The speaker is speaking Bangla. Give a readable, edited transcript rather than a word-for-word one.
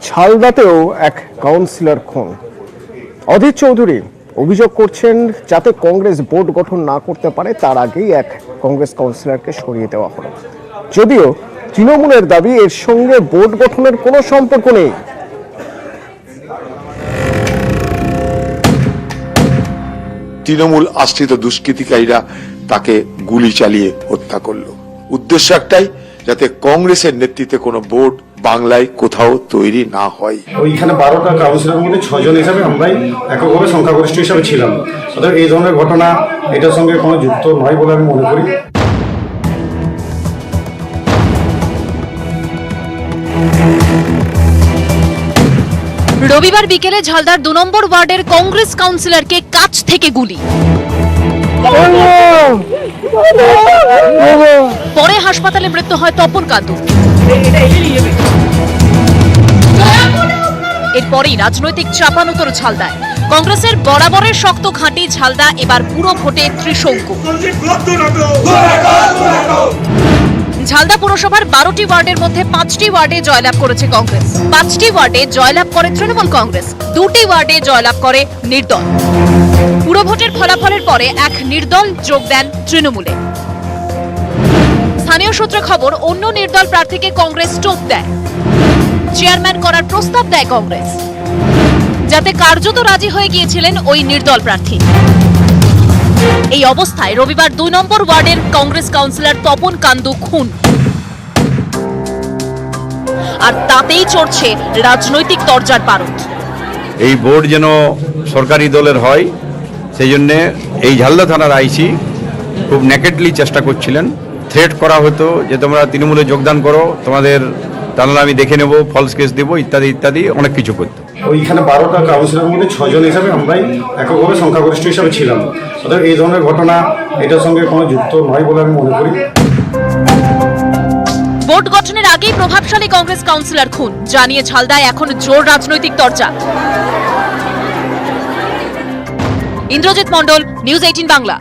ঝালদাতেও এক কাউন্সিলর খুন। অধীর চৌধুরী অভিযোগ করছেন, যাতে কংগ্রেস বোর্ড গঠন না করতে পারে তার আগেই এক কংগ্রেস কাউন্সিলরকে সরিয়ে দেওয়া হলো। যদিও তৃণমূলের দাবি এর সঙ্গে বোর্ড গঠনের কোনো সম্পর্ক নেই। তৃণমূল আশ্রিত দুষ্কৃতিকারীরা তাকে গুলি চালিয়ে হত্যা করলো। উদ্দেশ্য একটাই, যাতে কংগ্রেসের নেতৃত্বে কোনো বোর্ড বাংলায় কোথাও তৈরি না হয়। ওইখানে 12টা কাউন্সিলরের মধ্যে 6 জন হিসাবে আমরাই এককভাবে সংখ্যাগরিষ্ঠ হিসাবে ছিলাম। অর্থাৎ এই ধরনের ঘটনা এটার সঙ্গে কোনো যুক্ত নয় বলে আমি মনে করি। রবিবার বিকেলে ঝালদার 2 নম্বর ওয়ার্ডের কংগ্রেস কাউন্সিলরকে কাছ থেকে গুলি, পরে হাসপাতালে মৃত্যু হয় তপন কান্দু। এরপরই রাজনৈতিক চাপানোতর ঝালদায়। কংগ্রেসের বরাবরের শক্ত ঘাঁটি ঝালদা এবার পুরো ভোটে ত্রিশঙ্কু। ঝালদা পুরসভার 12টি ওয়ার্ডের মধ্যে 5টি ওয়ার্ডে জয়লাভ করেছে কংগ্রেস, 5টি ওয়ার্ডে জয়লাভ করে তৃণমূল কংগ্রেস, 2টি ওয়ার্ডে জয়লাভ করে নির্দল। পুরো ভোটের ফলাফলের পরে এক নির্দল যোগ দেন তৃণমূলে। স্থানীয় সূত্রে খবর, অন্য নির্দল প্রার্থীকে কংগ্রেস টোপ দেয়, চেয়ারম্যান করার প্রস্তাব দেয় কংগ্রেস, যাতে কার্যত রাজি হয়ে গিয়েছিলেন ওই নির্দল প্রার্থী। এই অবস্থায় রবিবার 2 নম্বর ওয়ার্ডের কংগ্রেস কাউন্সিলর তপন কান্দু খুন, আর তাতেই চড়ছে রাজনৈতিক তরজার পারদ। এই বোর্ড যেন সরকারি দলের হয়, সেই জন্যে এই ঝালদা থানার আইসি খুব নেকেটলি চেষ্টা করছিলেন। থ্রেট করা হতো যে তোমরা তৃণমূলে যোগদান করো, তোমাদের তাহলে আমি দেখে নেব, ফলস কেস দেবো, ইত্যাদি ইত্যাদি অনেক কিছু করতো। ওইখানে 12টা কাউন্সিলরের মধ্যে 6 জন হিসাবে আমরাই এককভাবে সংখ্যাগরিষ্ঠ হিসাবে ছিলাম। অর্থাৎ এই ধরনের ঘটনা এটার সঙ্গে কোনো যুক্ত নয় বলে আমি মনে করি। বোর্ড গঠনের আগেই প্রভাবশালী কংগ্রেস কাউন্সিলর খুন, জানিয়ে ঝালদায় এখন জোর রাজনৈতিক তরজা। ইন্দ্রজিৎ মণ্ডল, নিউজ 18 বাংলা।